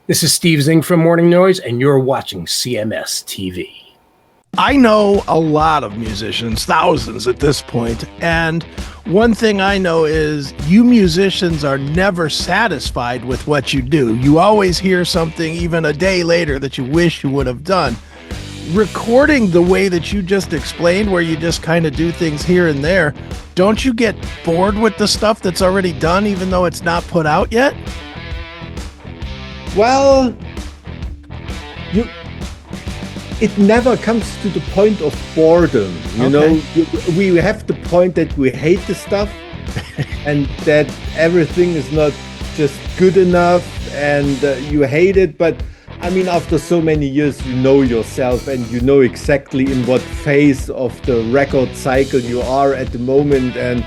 This is Steve Zing from Morning Noise, and you're watching CMS TV. I know a lot of musicians, thousands at this point, and one thing I know is you musicians are never satisfied with what you do. You always hear something even a day later that you wish you would have done. Recording the way that you just explained, where you just kind of do things here and there, don't you get bored with the stuff that's already done, even though it's not put out yet? Well, it never comes to the point of boredom. You know, we have the point that we hate the stuff and that everything is not just good enough and you hate it. But I mean, after so many years, you know yourself and you know exactly in what phase of the record cycle you are at the moment. And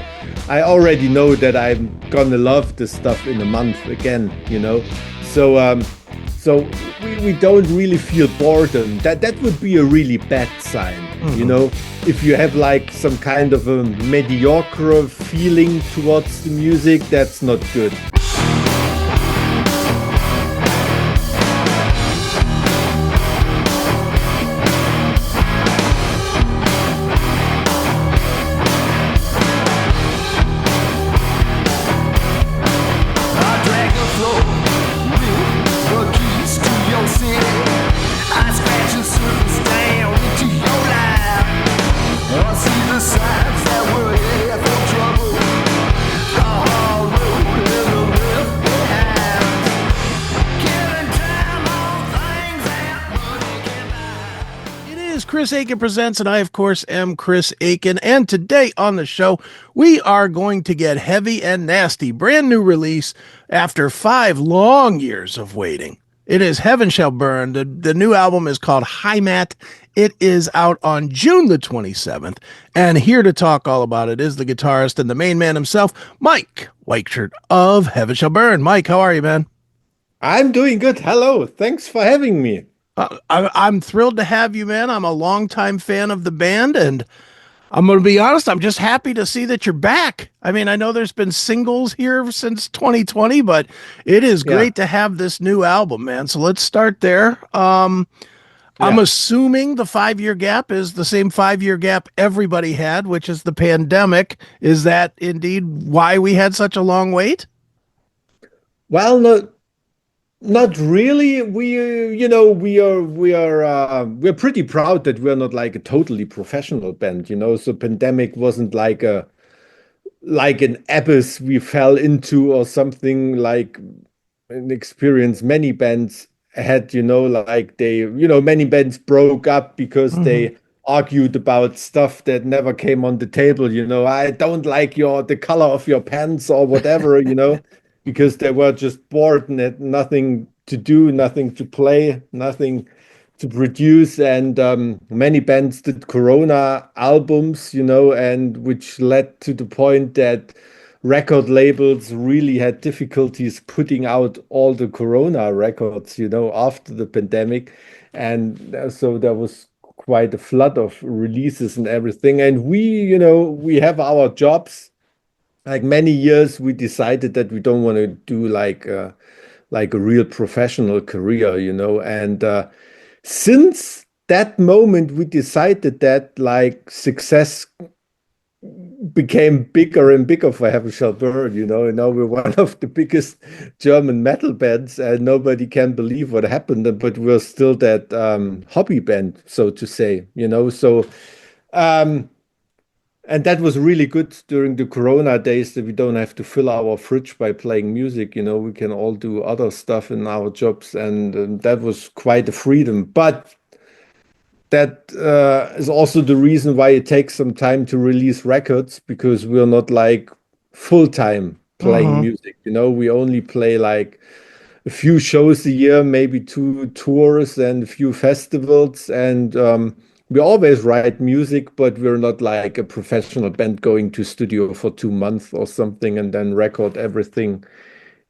I already know that I'm gonna love this stuff in a month again, you know. So we don't really feel boredom. That would be a really bad sign, you know. If you have like some kind of a mediocre feeling towards the music, that's not good. Chris Akin Presents, and I, of course, am Chris Akin. And today on the show, we are going to get heavy and nasty. Brand new release after 5 long years of waiting. It is Heaven Shall Burn. The new album is called Heimat. It is out on June the 27th. And here to talk all about it is the guitarist and the main man himself, Maik Weichert of Heaven Shall Burn. Mike, how are you, man? I'm doing good. Hello. Thanks for having me. I'm thrilled to have you, man. I'm a longtime fan of the band, and I'm going to be honest, I'm just happy to see that you're back. I mean, I know there's been singles here since 2020, but it is great to have this new album, man. So let's start there. I'm assuming the 5-year gap is the same 5-year gap everybody had, which is the pandemic. Is that indeed why we had such a long wait? Well, no. Not really. We're pretty proud that we're not like a totally professional band, you know. So pandemic wasn't like an abyss we fell into or something, like an experience many bands had, you know, like many bands broke up because they argued about stuff that never came on the table, you know. I don't like the color of your pants or whatever, you know. Because they were just bored and had nothing to do, nothing to play, nothing to produce. And many bands did Corona albums, you know, and which led to the point that record labels really had difficulties putting out all the Corona records, you know, after the pandemic. And so there was quite a flood of releases and everything. And we have our jobs. Like many years, we decided that we don't want to do like a real professional career, you know. And since that moment, we decided that like success became bigger and bigger for Heaven Shall Burn, you know. And now we're one of the biggest German metal bands, and nobody can believe what happened. But we're still that hobby band, so to say, you know. So. And that was really good during the Corona days, that we don't have to fill our fridge by playing music. You know, we can all do other stuff in our jobs, and that was quite a freedom. But that is also the reason why it takes some time to release records, because we're not like full-time playing music. You know, we only play like a few shows a year, maybe 2 tours and a few festivals, and we always write music, but we're not like a professional band going to studio for 2 months or something and then record everything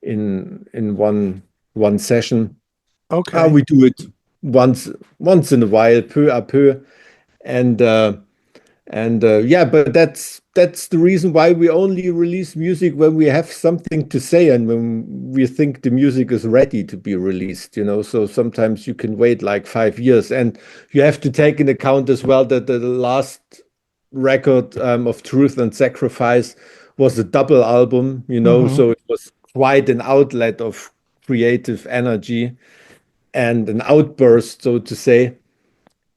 in one session. Okay. We do it once in a while, peu à peu, and And yeah, but that's the reason why we only release music when we have something to say and when we think the music is ready to be released, you know. So sometimes you can wait like 5 years, and you have to take in account as well that the last record of Truth and Sacrifice was a double album, you know, Hmm. so it was quite an outlet of creative energy and an outburst, so to say.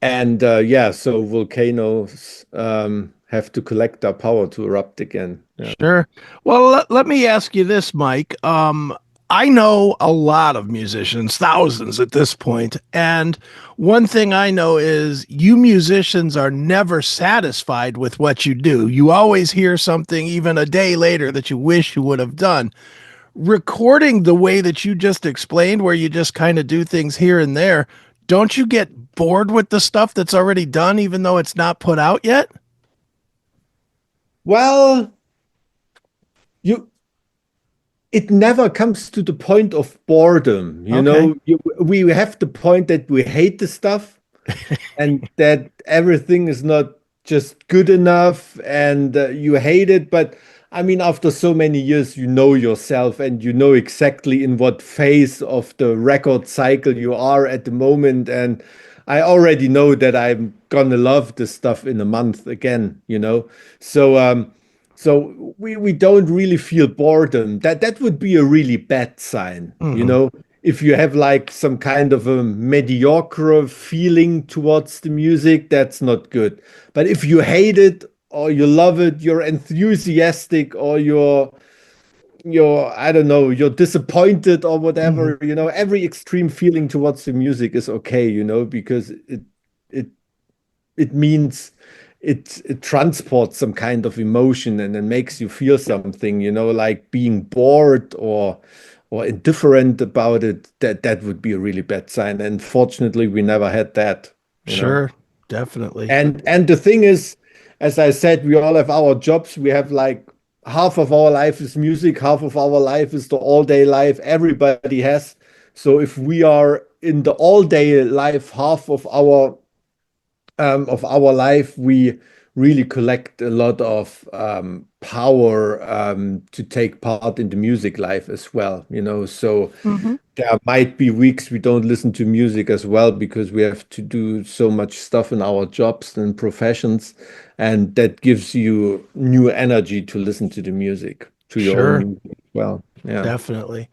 And yeah, so volcanoes have to collect their power to erupt again. Yeah. Sure. Well, let me ask you this, Mike. I know a lot of musicians, thousands at this point, and one thing I know is you musicians are never satisfied with what you do. You always hear something even a day later that you wish you would have done. Recording the way that you just explained, where you just kind of do things here and there, don't you get bored with the stuff that's already done, even though it's not put out yet? Well, you it never comes to the point of boredom, you Okay. know. We have the point that we hate the stuff and that everything is not just good enough and you hate it. But I mean, after so many years, you know yourself and you know exactly in what phase of the record cycle you are at the moment. And I already know that I'm gonna love this stuff in a month again, you know. So we don't really feel boredom. That would be a really bad sign, you Hmm. know. If you have like some kind of a mediocre feeling towards the music, that's not good. But if you hate it or you love it, you're enthusiastic or you're I don't know, you're disappointed or Hmm. whatever, you know, every extreme feeling towards the music is okay, you know, because it it means it transports some kind of emotion and it makes you feel something, you know, like being bored or indifferent about it, that would be a really bad sign. And fortunately, we never had that, you know. Sure, definitely. And the thing is, as I said, we all have our jobs. We have like half of our life is music, half of our life is the all day life. Everybody has. So if we are in the all day life, half of our life, we really collect a lot of power to take part in the music life as well, you know. So Hmm. there might be weeks we don't listen to music as well because we have to do so much stuff in our jobs and professions, and that gives you new energy to listen to the music, to your own Sure, music as well. Yeah. definitely.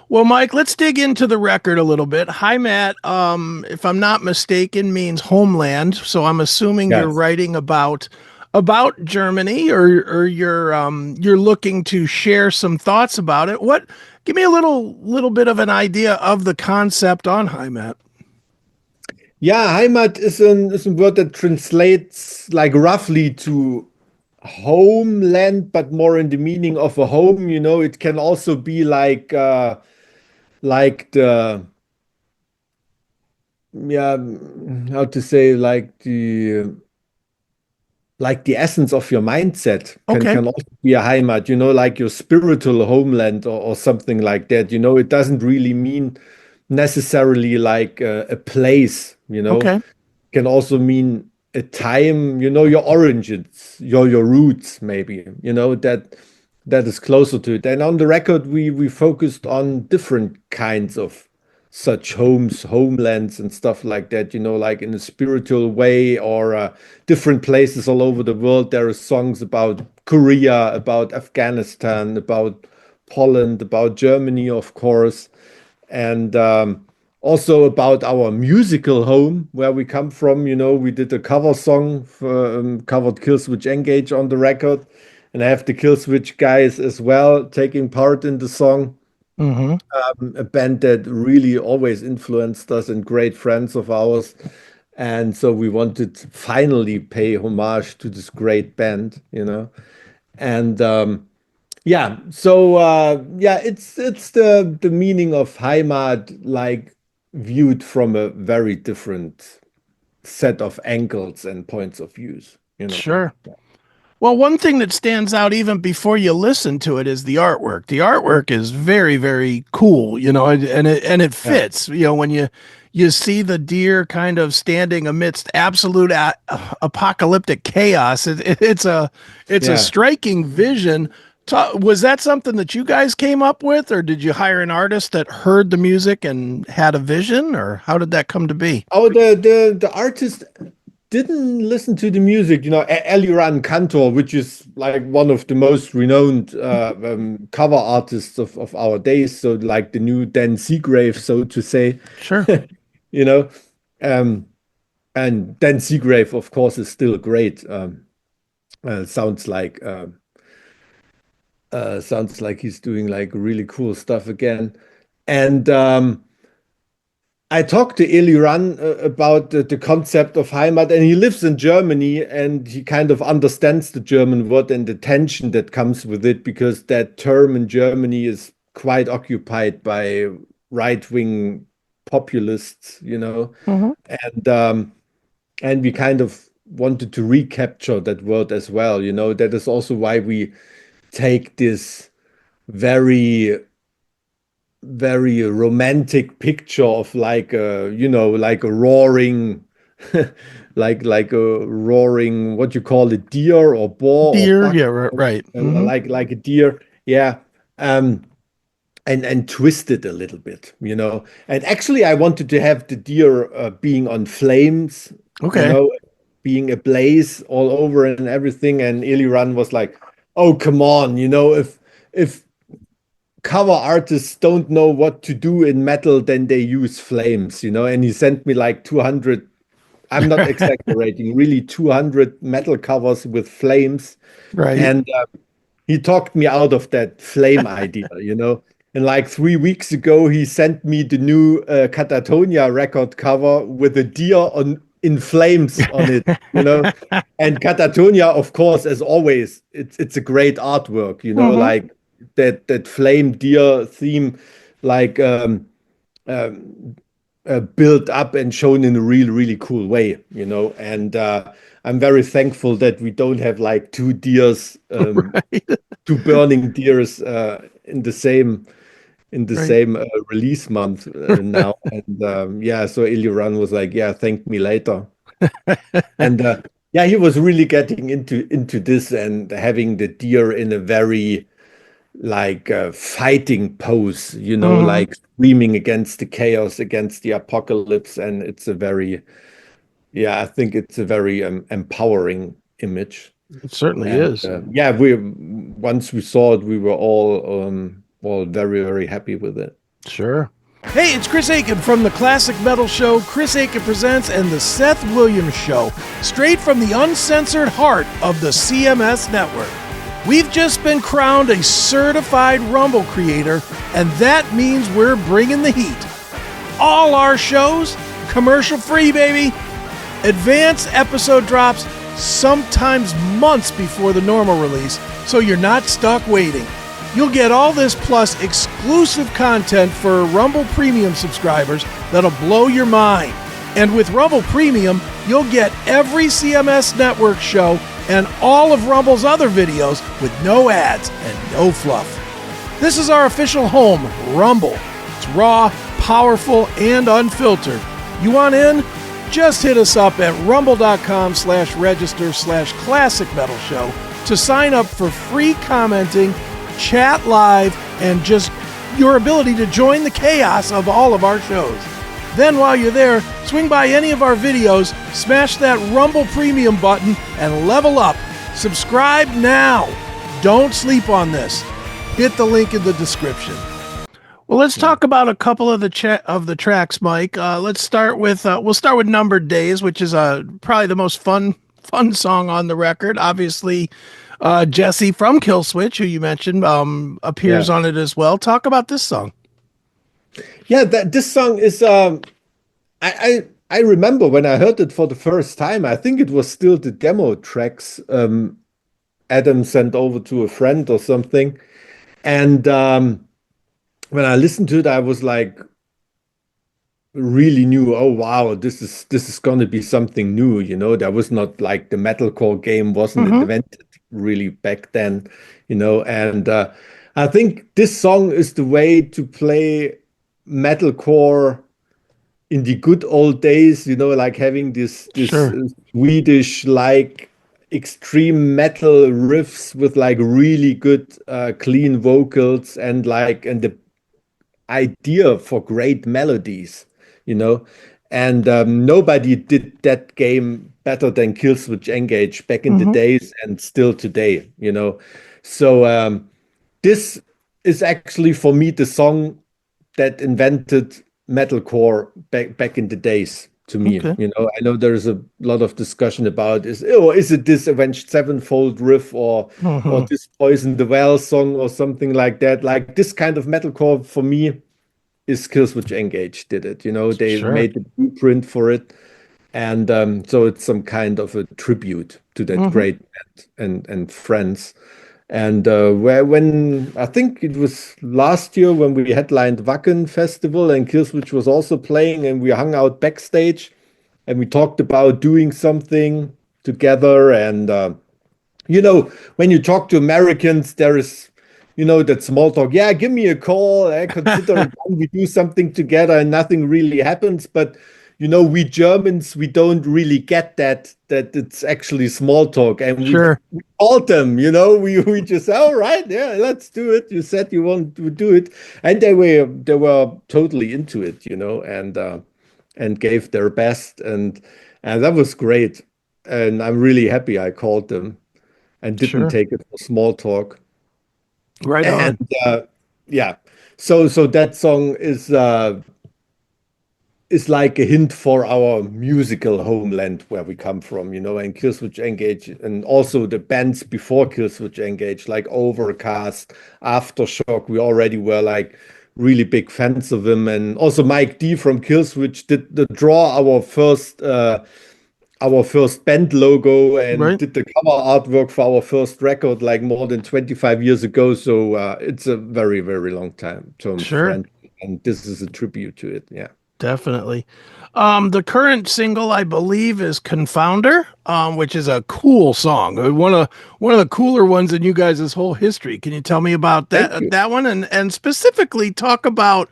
Well, Mike, let's dig into the record a little bit. Heimat, if I'm not mistaken, means homeland. So I'm assuming you're Yes. writing about Germany, or you're looking to share some thoughts about it. What? Give me a little bit of an idea of the concept on Heimat. Yeah, Heimat is a word that translates like roughly to homeland, but more in the meaning of a home. You know, it can also be like the yeah, how to say, like the essence of your mindset Okay. can also be a Heimat, you know, like your spiritual homeland or something like that. You know, it doesn't really mean necessarily like a place, you know, Okay. can also mean a time, you know, your origins, your roots, maybe, you know, that is closer to it. And on the record, we focused on different kinds of such homes, homelands, and stuff like that, you know, like in a spiritual way or different places all over the world. There are songs about Korea, about Afghanistan, about Poland, about Germany, of course, and also about our musical home where we come from. You know, we did a cover song for, covered Killswitch Engage on the record, and I have the Killswitch guys as well taking part in the song. Hmm. A band that really always influenced us and great friends of ours. And so we wanted to finally pay homage to this great band, you know. And yeah, so yeah, it's the meaning of Heimat like viewed from a very different set of angles and points of views, you know. Sure. Well, one thing that stands out even before you listen to it is the artwork. The artwork is very, very cool, and it Yeah, fits. When you see the deer kind of standing amidst absolute apocalyptic chaos. It's a Yeah. striking vision. Was that something that you guys came up with, or did you hire an artist that heard the music and had a vision, or how did that come to be? Oh, the artist didn't listen to the music, Eliran Kantor, which is like one of the most renowned cover artists of our days. So like the new Dan Seagrave, so to say, Sure. you know. Um, and Dan Seagrave, of course, is still great. Sounds like he's doing like really cool stuff again. And I talked to Eliran about the concept of Heimat, and he lives in Germany, and he kind of understands the German word and the tension that comes with it, because that term in Germany is quite occupied by right-wing populists, Mhm. and we kind of wanted to recapture that word as well. That is also why we take this very very romantic picture of like like a roaring like a roaring, what you call it, deer or boar or Deer, buck, yeah, right. Hmm. like a deer, yeah. um and twist it a little bit, and actually I wanted to have the deer being on flames, you Okay. know being ablaze all over and everything, and Eliran was like, oh come on, if cover artists don't know what to do in metal, then they use flames, and he sent me like 200, I'm not exaggerating, really 200 metal covers with flames. Right. And he talked me out of that flame idea. And like 3 weeks ago, he sent me the new Catatonia record cover with a deer on in flames on it. And Catatonia, of course, as always, it's a great artwork, Hmm. like that flame deer theme, like um, built up and shown in a really cool way. And I'm very thankful that we don't have like two deers, Right. two burning deers in the Right. same release month now. And yeah, so Illiran was like, yeah, thank me later. And yeah, he was really getting into this and having the deer in a very like fighting pose, Hmm. like screaming against the chaos, against the apocalypse. And it's a very, yeah, I think it's a very empowering image. It certainly And is. yeah, we once we saw it, we were all very happy with it. Sure. Hey, it's Chris Akin from the Classic Metal Show, Chris Akin Presents, and the Seth Williams Show, straight from the uncensored heart of the CMS network. We've just been crowned a certified Rumble creator, and that means we're bringing the heat. All our shows, commercial free, baby. Advance episode drops sometimes months before the normal release, so you're not stuck waiting. You'll get all this plus exclusive content for Rumble Premium subscribers that'll blow your mind. And with Rumble Premium, you'll get every CMS Network show and all of Rumble's other videos with no ads and no fluff. This is our official home, Rumble. It's raw, powerful, and unfiltered. You want in? Just hit us up at rumble.com/register/classic metal show to sign up for free commenting, chat live, and just your ability to join the chaos of all of our shows. Then while you're there, swing by any of our videos, smash that Rumble Premium button, and level up. Subscribe now. Don't sleep on this. Hit the link in the description. Well, let's talk about a couple of the tracks, Mike. Let's start with we'll start with Numbered Days, which is probably the most fun song on the record. Obviously, Jesse from Killswitch, who you mentioned, appears Yeah. on it as well. Talk about this song. Yeah, that this song is I remember when I heard it for the first time, I think it was still the demo tracks Adam sent over to a friend or something. And when I listened to it, I was like really new. Oh wow, this is gonna be something new, There was not like the metalcore game wasn't Mm-hmm. invented really back then. And I think this song is the way to play metalcore in the good old days, like having this Sure. Swedish like extreme metal riffs with like really good clean vocals and the idea for great melodies, you know. And nobody did that game better than Killswitch Engage back in the Hmm. days and still today. So this is actually for me the song that invented metalcore back in the days to me. Okay. I know there's a lot of discussion about is it this Avenged Sevenfold riff or Hmm. this Poison the Well song or something like that. Like this kind of metalcore for me is Killswitch Engage did it. They Sure. made the blueprint for it. And so it's some kind of a tribute to that Hmm. great band and friends. And when I think it was last year when we headlined Wacken Festival and Killswitch was also playing, and we hung out backstage and we talked about doing something together. And when you talk to Americans, there is, that small talk. Yeah, give me a call. I consider it done. We do something together, and nothing really happens. But we Germans, we don't really get that it's actually small talk, and Sure. we called them. We just all right, yeah, let's do it. You said you want to do it, and they were totally into it, and gave their best, and that was great. And I'm really happy I called them and didn't Sure. take it for small talk. Right And on. yeah, so that song is like a hint for our musical homeland where we come from, and Killswitch Engage, and also the bands before Killswitch Engage, like Overcast, Aftershock. We already were like really big fans of them, and also Mike D from Killswitch did the draw our first band logo and Right. did the cover artwork for our first record like more than 25 years ago. So it's a very, very long time term Sure. friend. And this is a tribute to it. Yeah. Definitely. The current single, I believe, is "Confounder," which is a cool song. One of the cooler ones in you guys' whole history. Can you tell me about Thank that you. that one, and specifically talk about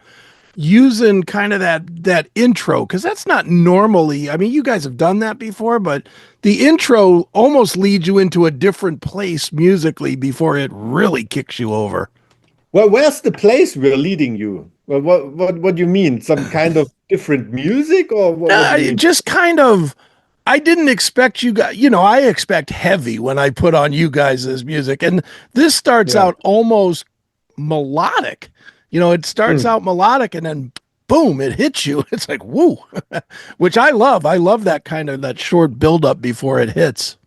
using kind of that intro, because that's not normally. I mean, you guys have done that before, but the intro almost leads you into a different place musically before it really kicks you over. Well, where's the place we're leading you? Well, what do you mean? Some kind of different music or what do you mean? Just kind of. I didn't expect you guys, I expect heavy when I put on you guys' music. And this starts Yeah. out almost melodic. It starts Hmm. out melodic and then boom, it hits you. It's like, woo, which I love. I love that kind of that short buildup before it hits.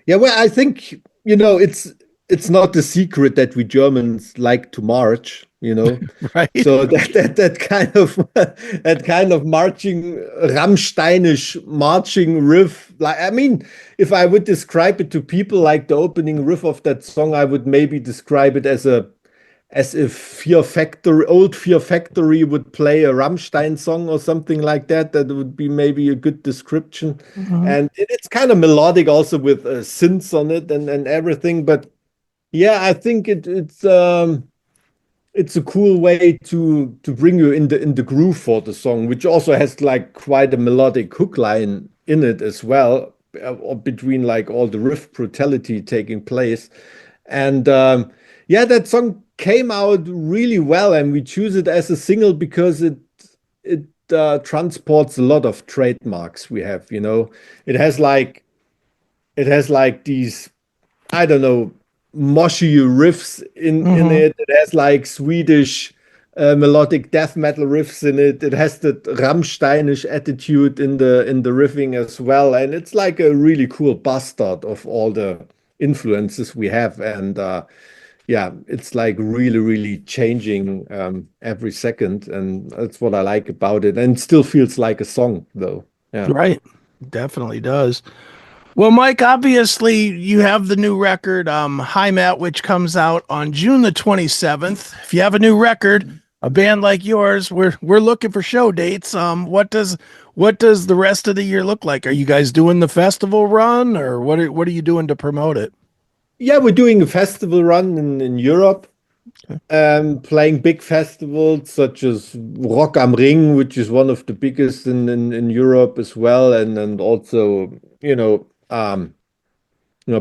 Yeah, well, I think, it's not a secret that we Germans like to march. Right. So that kind of that kind of marching Rammsteinish marching riff. Like I mean, if I would describe it to people like the opening riff of that song, I would maybe describe it as if old Fear Factory would play a Rammstein song or something like that. That would be maybe a good description. Mhm. And it's kind of melodic also with synths on it and everything. But yeah, I think it's a cool way to bring you in the groove for the song, which also has like quite a melodic hook line in it as well, between like all the riff brutality taking place. And yeah, that song came out really well, and we choose it as a single because it transports a lot of trademarks we have. It has like it has like these, I don't know, moshy riffs in Mhm. it. It has like Swedish melodic death metal riffs in it. It has that Rammsteinish attitude in the riffing as well, and it's like a really cool bastard of all the influences we have. And yeah, it's like really, really changing every second, and that's what I like about it. And it still feels like a song, though. Yeah. Right. Definitely does. Well, Mike, obviously you have the new record, Heimat, which comes out on June the 27th. If you have a new record, a band like yours, we're looking for show dates. What does the rest of the year look like? Are you guys doing the festival run, or what are you doing to promote it? Yeah, we're doing a festival run in Europe. playing big festivals such as Rock am Ring, which is one of the biggest in Europe as well, and also,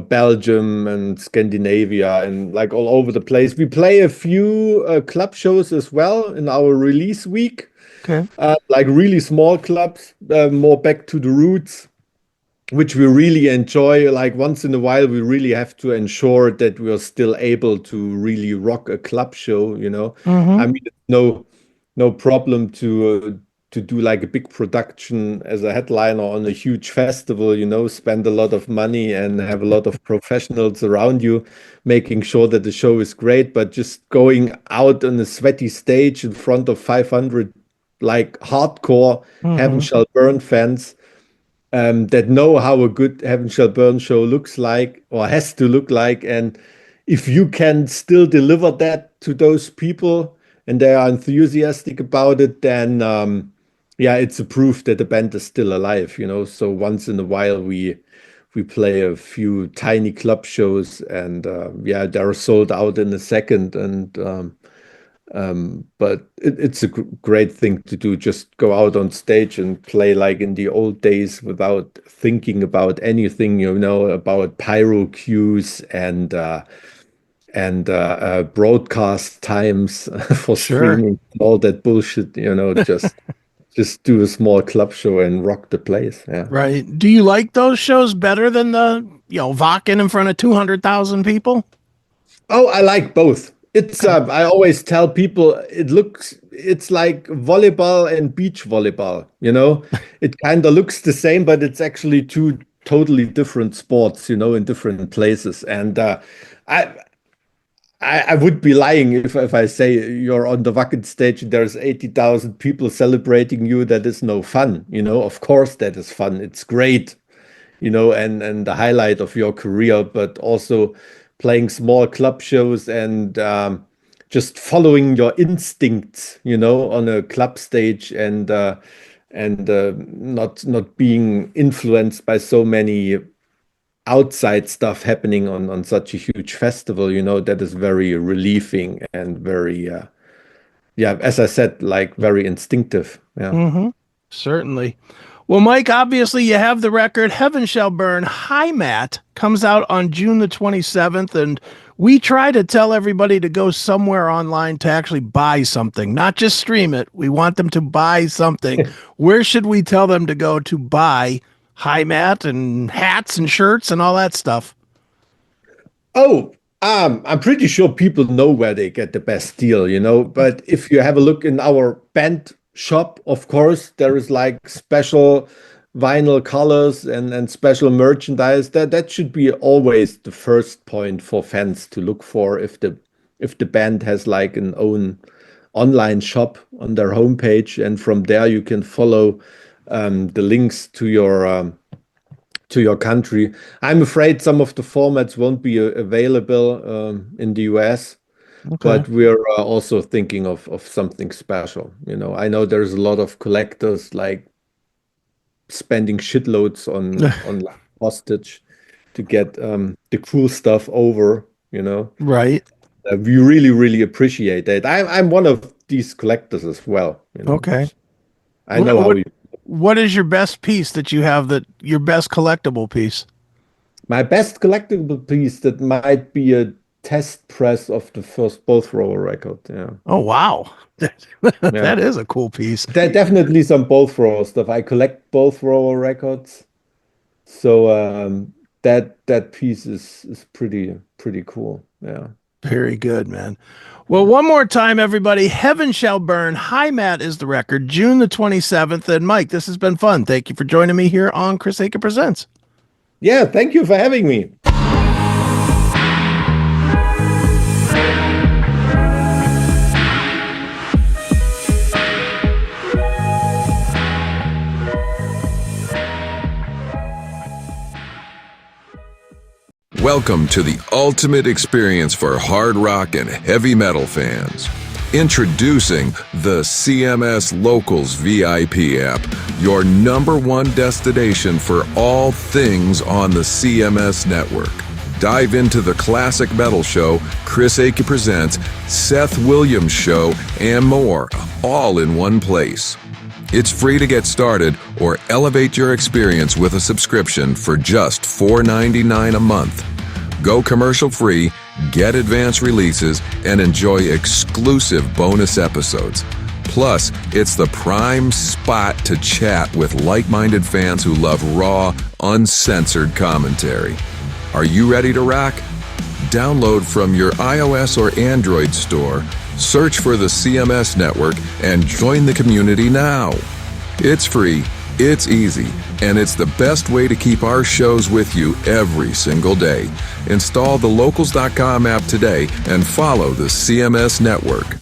Belgium and Scandinavia and like all over the place. We play a few club shows as well in our release week, Okay. like really small clubs, more back to the roots, which we really enjoy. Like once in a while, we really have to ensure that we are still able to really rock a club show, Mm-hmm. I mean, it's no problem to do like a big production as a headliner on a huge festival, spend a lot of money and have a lot of professionals around you, making sure that the show is great. But just going out on a sweaty stage in front of 500 like hardcore Heaven Mm-hmm. Shall Burn fans that know how a good Heaven Shall Burn show looks like or has to look like. And if you can still deliver that to those people and they are enthusiastic about it, then yeah, it's a proof that the band is still alive. So once in a while we play a few tiny club shows and yeah, they're sold out in a second. And but it's a great thing to do. Just go out on stage and play like in the old days without thinking about anything, about pyro cues and broadcast times for Sure. streaming, all that bullshit. Just do a small club show and rock the place. Yeah. Right. Do you like those shows better than the, Wacken in front of 200,000 people? Oh, I like both. It's Okay. I always tell people it's like volleyball and beach volleyball. It kind of looks the same, but it's actually two totally different sports, in different places. And I I would be lying if I say you're on the Wacken stage and there's 80,000 people celebrating you. That is no fun. Of course that is fun. It's great, and the highlight of your career, but also playing small club shows and just following your instincts, on a club stage and not being influenced by so many outside stuff happening on such a huge festival, that is very relieving and very yeah, as I said, like very instinctive. Yeah. Mm-hmm. Certainly. Well, Mike, obviously you have the record. Heaven Shall Burn. Heimat comes out on June the 27th, and we try to tell everybody to go somewhere online to actually buy something, not just stream it. We want them to buy something. Where should we tell them to go to buy Heimat and hats and shirts and all that stuff? Oh, I'm pretty sure people know where they get the best deal, but if you have a look in our band shop, of course, there is like special vinyl colors and special merchandise. That should be always the first point for fans to look for if the band has like an own online shop on their homepage, and from there you can follow the links to your country. I'm afraid some of the formats won't be available in the US, Okay. but we're also thinking of something special. I know there's a lot of collectors like spending shitloads on hostage to get the cool stuff over. Right. We really, really appreciate that. I'm one of these collectors as well. Okay. I What, know how what you. what is your best piece that you have, that your best collectible piece? My best collectible piece that might be a test press of the first Both Rower record. Yeah. Oh, wow. Yeah. That is a cool piece. There are definitely some Both Rower stuff. I collect Both Rower records. So that piece is pretty cool. Yeah. Very good, man. Well, one more time, everybody. Heaven Shall Burn. Heimat is the record, June the 27th. And Mike, this has been fun. Thank you for joining me here on Chris Akin Presents. Yeah, thank you for having me. Welcome to the ultimate experience for hard rock and heavy metal fans. Introducing the CMS Locals VIP app, your #1 destination for all things on the CMS network. Dive into the classic metal show, Chris Akin Presents, Seth Williams Show, and more, all in one place. It's free to get started or elevate your experience with a subscription for just $4.99 a month. Go commercial-free, get advanced releases, and enjoy exclusive bonus episodes. Plus, it's the prime spot to chat with like-minded fans who love raw, uncensored commentary. Are you ready to rock? Download from your iOS or Android store, search for the CMS Network, and join the community now. It's free, it's easy, and it's the best way to keep our shows with you every single day. Install the Locals.com app today and follow the CMS Network.